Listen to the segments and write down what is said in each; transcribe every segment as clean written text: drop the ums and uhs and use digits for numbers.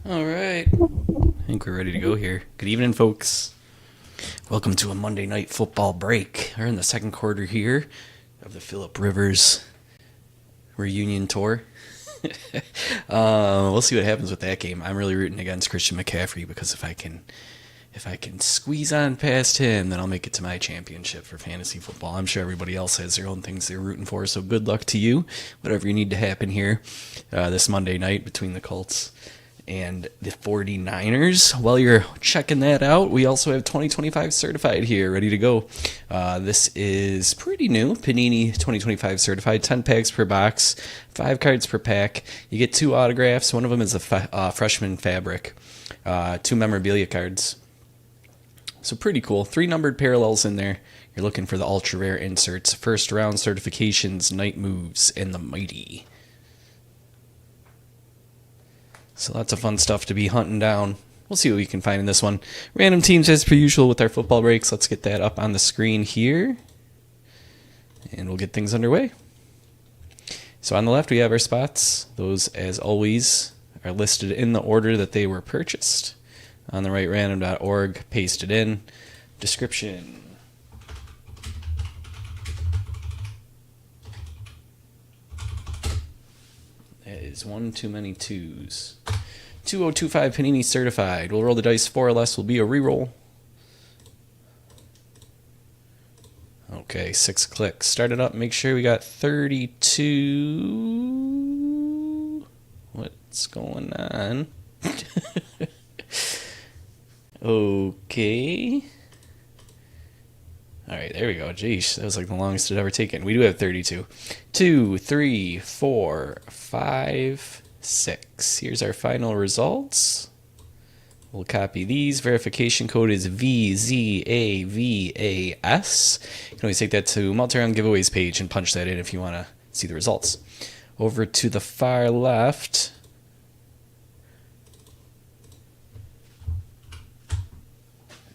All right. I think we're ready to go here. Good evening, folks. Welcome to a Monday night football break. We're in the second quarter here of the Phillip Rivers reunion tour. We'll see what happens with that game. I'm really rooting against Christian McCaffrey because if I can squeeze on past him, then I'll make it to my championship for fantasy football. I'm sure everybody else has their own things they're rooting for, so good luck to you. Whatever you need to happen here this Monday night between the Colts and the 49ers. While you're checking that out, we also have 2025 certified here, ready to go. This is pretty new. Panini 2025 certified, 10 packs per box, 5 cards per pack. You get 2 autographs. One of them is a freshman fabric, 2 memorabilia cards. So pretty cool. 3 numbered parallels in there. You're looking for the ultra rare inserts, first round certifications, night moves, and the mighty. So lots of fun stuff to be hunting down. We'll see what we can find in this one. Random teams as per usual with our football breaks. Let's get that up on the screen here. And we'll get things underway. So on the left we have our spots. Those, as always, are listed in the order that they were purchased. On the right, random.org, pasted in. Description. That is one too many twos. 2025 Panini certified. We'll roll the dice. 4 or less will be a reroll. Okay, 6 clicks. Start it up. Make sure we got 32. What's going on? Okay. All right, there we go. Jeez, that was like the longest it ever taken. We do have 32. 2, 3, 4, 5, 6. Here's our final results. We'll copy these. Verification code is VZAVAS. You can always take that to multi-round giveaways page and punch that in if you want to see the results. Over to the far left.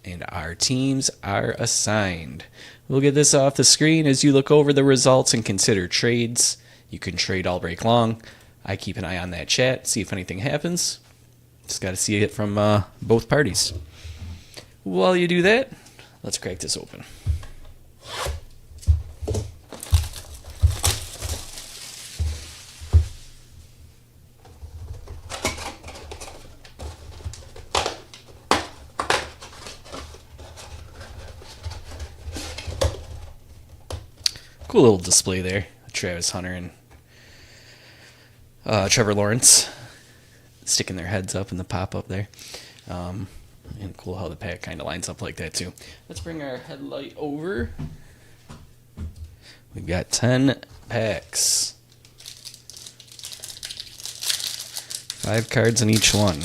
And our teams are assigned. We'll get this off the screen as you look over the results and consider trades. You can trade all break long. I keep an eye on that chat, see if anything happens. Just got to see it from both parties. While you do that, let's crack this open. Cool little display there. Travis Hunter and Trevor Lawrence sticking their heads up in the pop-up there. And cool how the pack kind of lines up like that too. Let's bring our headlight over. We've got 10 packs. 5 cards in each one.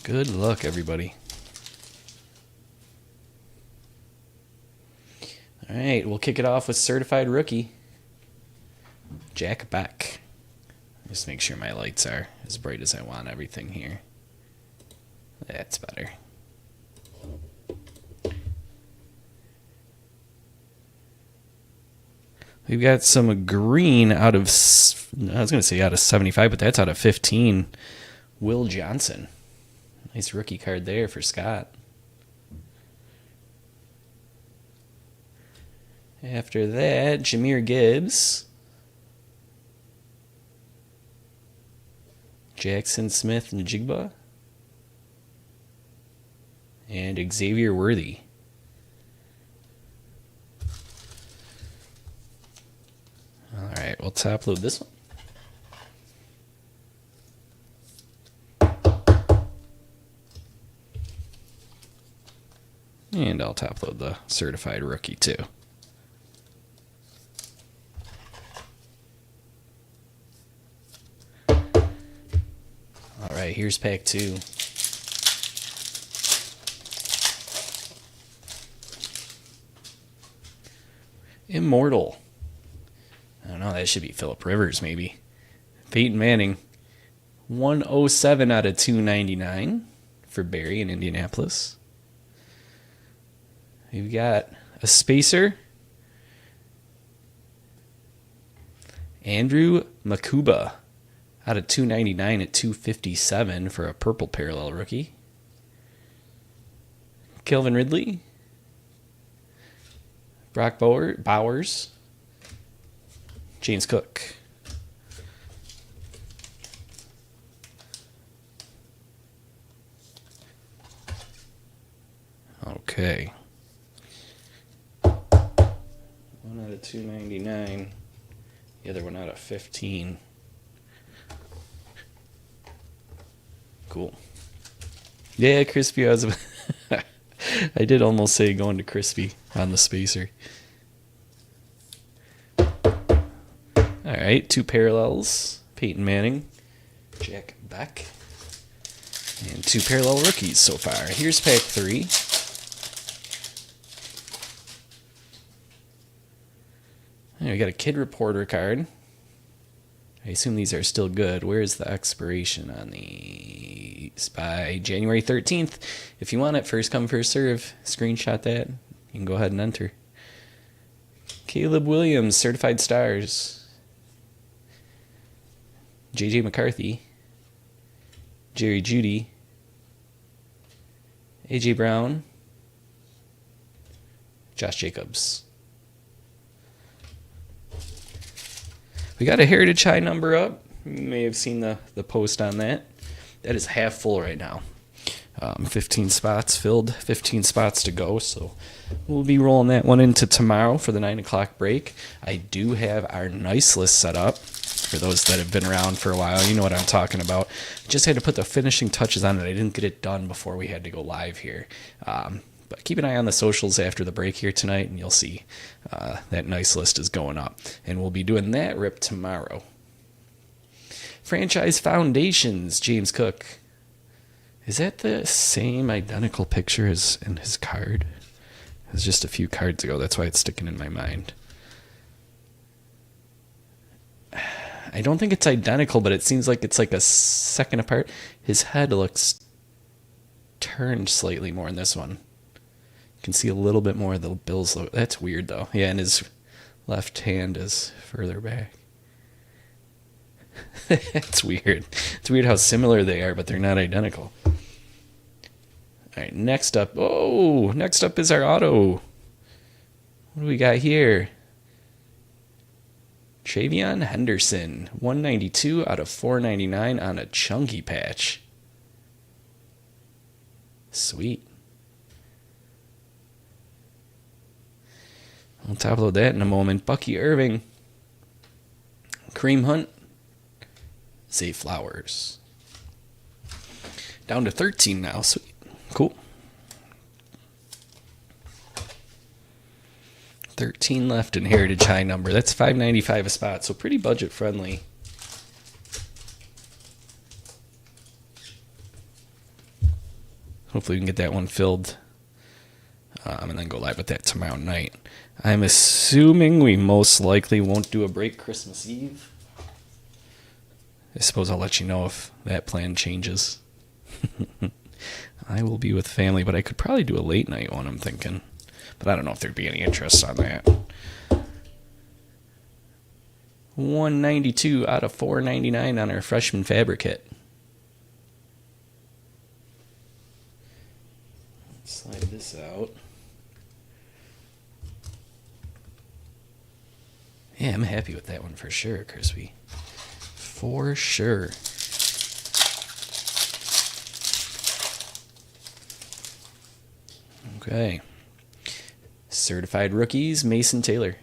Good luck, everybody. All right, we'll kick it off with certified rookie, Jack Beck. Just make sure my lights are as bright as I want everything here. That's better. We've got some green out of, I was going to say out of 75, but that's out of 15. Will Johnson. Nice rookie card there for Scott. After that, Jahmyr Gibbs, Jackson Smith-Njigba, and Xavier Worthy. All right, we'll top load this one. And I'll top load the certified rookie too. All right, here's pack 2. Immortal. I don't know, that should be Phillip Rivers maybe. Peyton Manning. 107 out of 299 for Barry in Indianapolis. We've got a spacer. Andrew Makuba Out of 299 at 257 for a purple parallel rookie. Calvin Ridley. Brock Bowers. James Cook. Okay. 1 out of 299. The other one out of 15. Cool. Yeah, crispy. I did almost say going to crispy on the spacer. All right, 2 parallels. Peyton Manning, Jack Beck, and 2 parallel rookies so far. Here's pack 3. We got a Kid Reporter card. I assume these are still good. Where's the expiration on these? By January 13th. If you want it, first come, first serve. Screenshot that. You can go ahead and enter. Caleb Williams, Certified Stars. J.J. McCarthy. Jerry Jeudy. A.J. Brown. Josh Jacobs. We got a Heritage High number up. You may have seen the post on that. That is half full right now. 15 spots filled, 15 spots to go. So we'll be rolling that one into tomorrow for the 9 o'clock break. I do have our nice list set up. For those that have been around for a while, you know what I'm talking about. Just had to put the finishing touches on it. I didn't get it done before we had to go live here. But keep an eye on the socials after the break here tonight, and you'll see that nice list is going up. And we'll be doing that rip tomorrow. Franchise Foundations, James Cook. Is that the same identical picture as in his card? It was just a few cards ago. That's why it's sticking in my mind. I don't think it's identical, but it seems like it's like a second apart. His head looks turned slightly more in this one. You can see a little bit more of the Bills logo. That's weird, though. Yeah, and his left hand is further back. It's weird. It's weird how similar they are, but they're not identical. All right, next up. Oh, next up is our auto. What do we got here? Travion Henderson, 192 out of 499 on a chunky patch. Sweet. I'll top load that in a moment. Bucky Irving, Kareem Hunt, Zay Flowers. Down to 13 now. Sweet. Cool. 13 left in Heritage High number. That's $5.95 a spot, so pretty budget friendly. Hopefully we can get that one filled and then go live with that tomorrow night. I'm assuming we most likely won't do a break Christmas Eve. I suppose I'll let you know if that plan changes. I will be with family, but I could probably do a late night one, I'm thinking. But I don't know if there'd be any interest on that. 192 out of 499 on our freshman fabric kit. Let's slide this out. Yeah, I'm happy with that one for sure, Crispy. For sure. Okay. Certified rookies, Mason Taylor.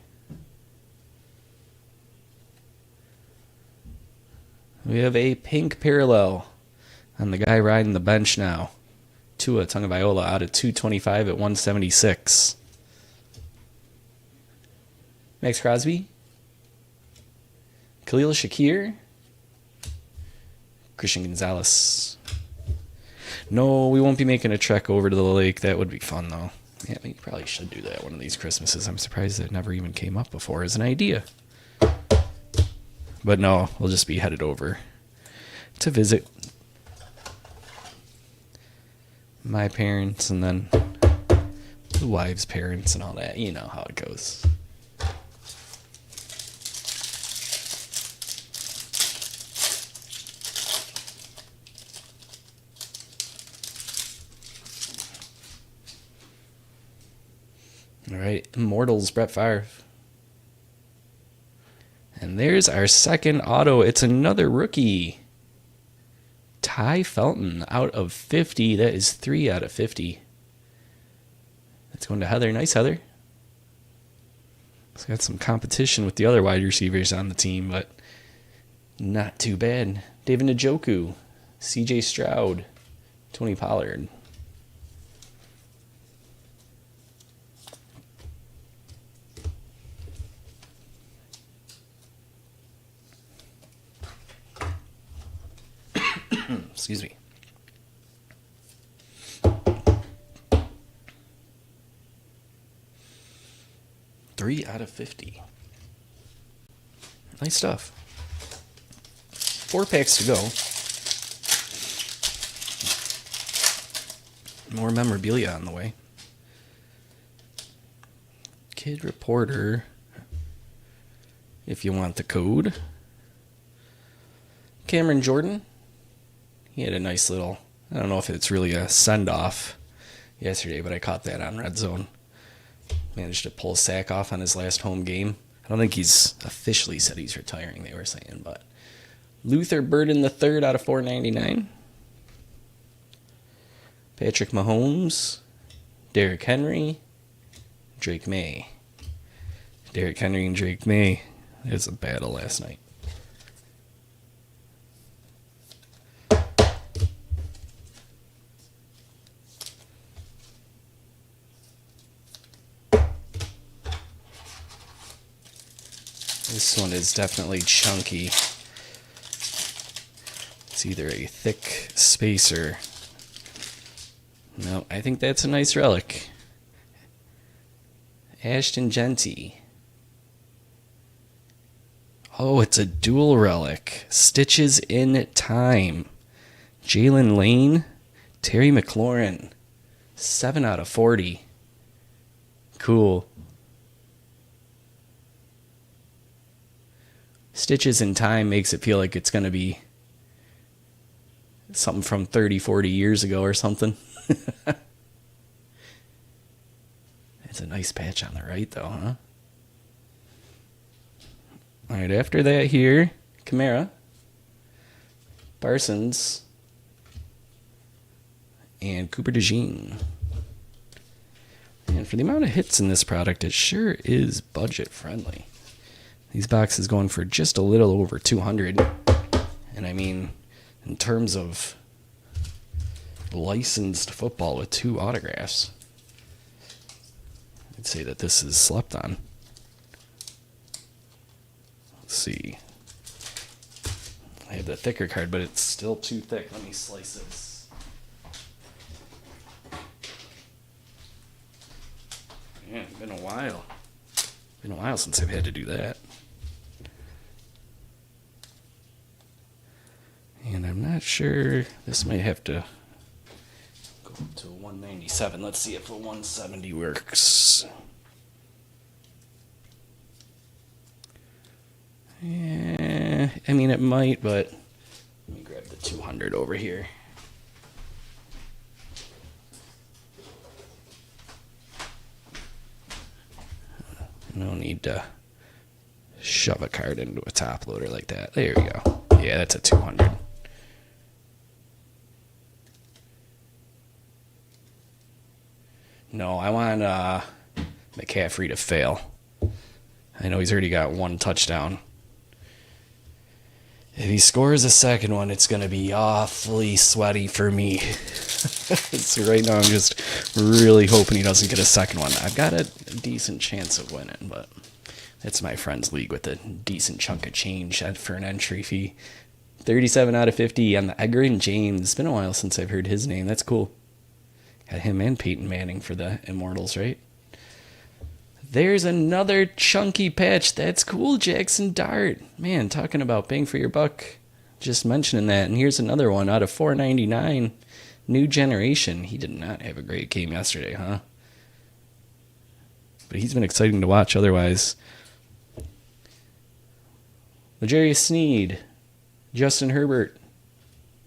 We have a pink parallel on the guy riding the bench now. Tua Tagovailoa out of 225 at 176. Max Crosby. Khalil Shakir. Christian Gonzalez. No, we won't be making a trek over to the lake. That would be fun, though. Yeah, we probably should do that one of these Christmases. I'm surprised it never even came up before as an idea. But no, we'll just be headed over to visit my parents and then the wife's parents and all that. You know how it goes. All right, Immortals, Brett Favre. And there's our second auto. It's another rookie. Ty Felton out of 50. That is 3 out of 50. That's going to Heather. Nice, Heather. It's got some competition with the other wide receivers on the team, but not too bad. David Njoku, CJ Stroud, Tony Pollard. Excuse me. Three out of 50. Nice stuff. 4 packs to go. More memorabilia on the way. Kid Reporter, if you want the code. Cameron Jordan. He had a nice little, I don't know if it's really a send-off yesterday, but I caught that on Red Zone. Managed to pull a sack off on his last home game. I don't think he's officially said he's retiring, they were saying, but Luther Burden III out of 499. Patrick Mahomes, Derrick Henry, Drake May. Derrick Henry and Drake May. It was a battle last night. This one is definitely chunky. It's either a thick spacer. No, I think that's a nice relic. Ashton Genty. Oh, it's a dual relic. Stitches in Time. Jalen Lane. Terry McLaurin. 7 out of 40. Cool. Stitches in Time makes it feel like it's going to be something from 30, 40 years ago or something. It's a nice patch on the right, though, huh? All right, after that here, Kamara, Parsons, and Cooper DeJean. And for the amount of hits in this product, it sure is budget-friendly. These boxes going for just a little over 200. And I mean, in terms of licensed football with 2 autographs, I'd say that this is slept on. Let's see. I have the thicker card, but it's still too thick. Let me slice this. Yeah, it's been a while. Been a while since I've had to do that. And I'm not sure, this might have to go up to 197. Let's see if a 170 works. Yeah, I mean it might, but let me grab the 200 over here. No need to shove a card into a top loader like that. There we go. Yeah, that's a 200. No, I want McCaffrey to fail. I know he's already got 1 touchdown. If he scores a second one, it's going to be awfully sweaty for me. So right now I'm just really hoping he doesn't get a second one. I've got a decent chance of winning, but it's my friend's league with a decent chunk of change for an entry fee. 37 out of 50 on the Edgerrin James. It's been a while since I've heard his name. That's cool. Got him and Peyton Manning for the Immortals, right? There's another chunky patch. That's cool, Jackson Dart. Man, talking about bang for your buck. Just mentioning that. And here's another one out of 499. New Generation. He did not have a great game yesterday, huh? But he's been exciting to watch otherwise. L'Jarius Sneed. Justin Herbert.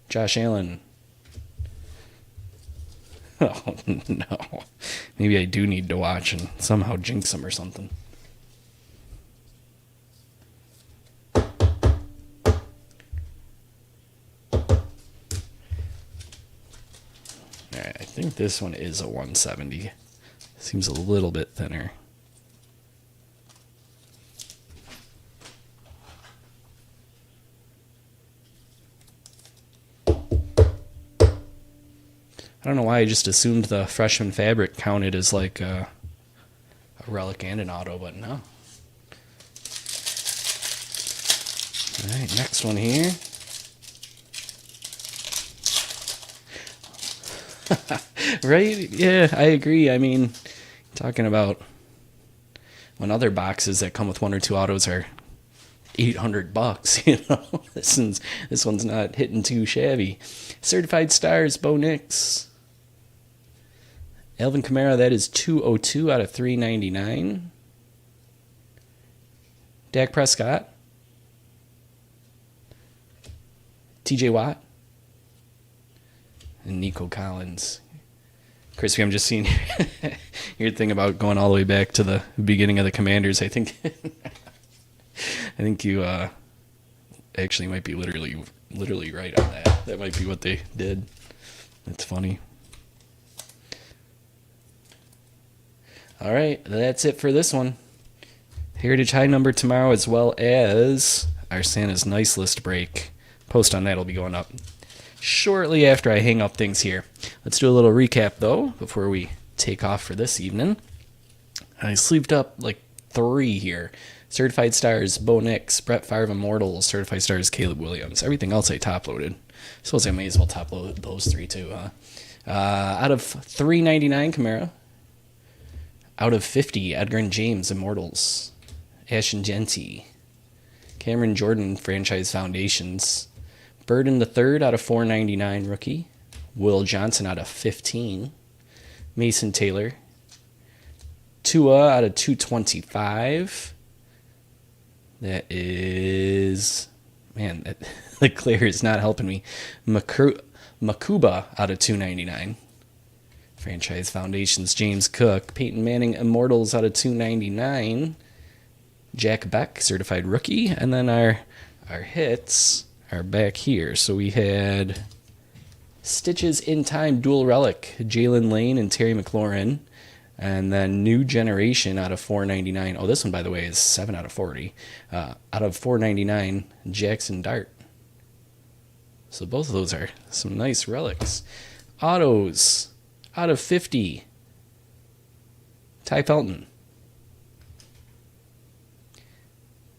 Josh Allen. Oh, no. Maybe I do need to watch and somehow jinx them or something. Alright, I think this one is a 170. Seems a little bit thinner. I don't know why I just assumed the freshman fabric counted as like a relic and an auto, but no. Alright, next one here. Right? Yeah, I agree. I mean, talking about when other boxes that come with one or two autos are $800, you know, this one's not hitting too shabby. Certified Stars, Bo Nix. Alvin Kamara, that is 202 out of 399. Dak Prescott. TJ Watt. And Nico Collins. Crispy, I'm just seeing your thing about going all the way back to the beginning of the Commanders. I think you actually might be literally right on that. That might be what they did. That's funny. All right, that's it for this one. Heritage High number tomorrow, as well as our Santa's Nice List break. Post on that will be going up shortly after I hang up things here. Let's do a little recap, though, before we take off for this evening. I sleeved up like 3 here. Certified Stars, Bo Nix, Brett Favre Immortals, Certified Stars, Caleb Williams. Everything else I top-loaded. Suppose I may as well top-load those 3 too, huh? Out of 399, Kamara. Out of 50, Edgar and James, Immortals. Ashton Genty. Cameron Jordan, Franchise Foundations. Burden the third out of 499, rookie. Will Johnson out of 15. Mason Taylor. Tua out of 225. That is... Man, the clear is not helping me. Makuba out of 299. Franchise Foundations, James Cook. Peyton Manning, Immortals out of 299. Jack Beck, Certified Rookie. And then our hits are back here. So we had Stitches in Time, Dual Relic, Jalen Lane and Terry McLaurin. And then New Generation out of 499. Oh, this one, by the way, is 7 out of 40. Out of 499, Jackson Dart. So both of those are some nice relics. Autos out of 50, Ty Felton.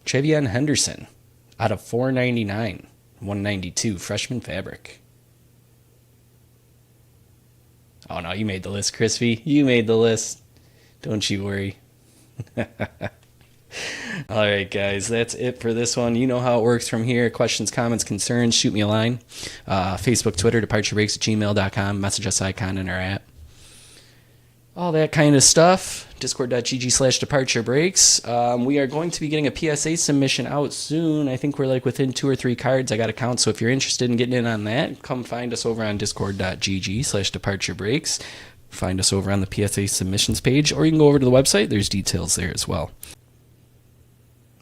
Trevion Henderson out of 499, 192, freshman fabric. Oh, no, you made the list, Crispy. You made the list. Don't you worry. All right, guys, that's it for this one. You know how it works from here. Questions, comments, concerns, shoot me a line. Facebook, Twitter, departurebreaks@gmail.com. Message us icon in our app. All that kind of stuff. Discord.gg/departurebreaks. We are going to be getting a PSA submission out soon. I think we're like within 2 or 3 cards. I got to count. So if you're interested in getting in on that, come find us over on discord.gg/departurebreaks. Find us over on the PSA submissions page, or you can go over to the website. There's details there as well.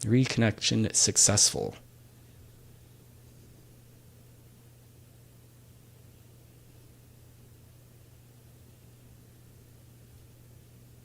Reconnection successful.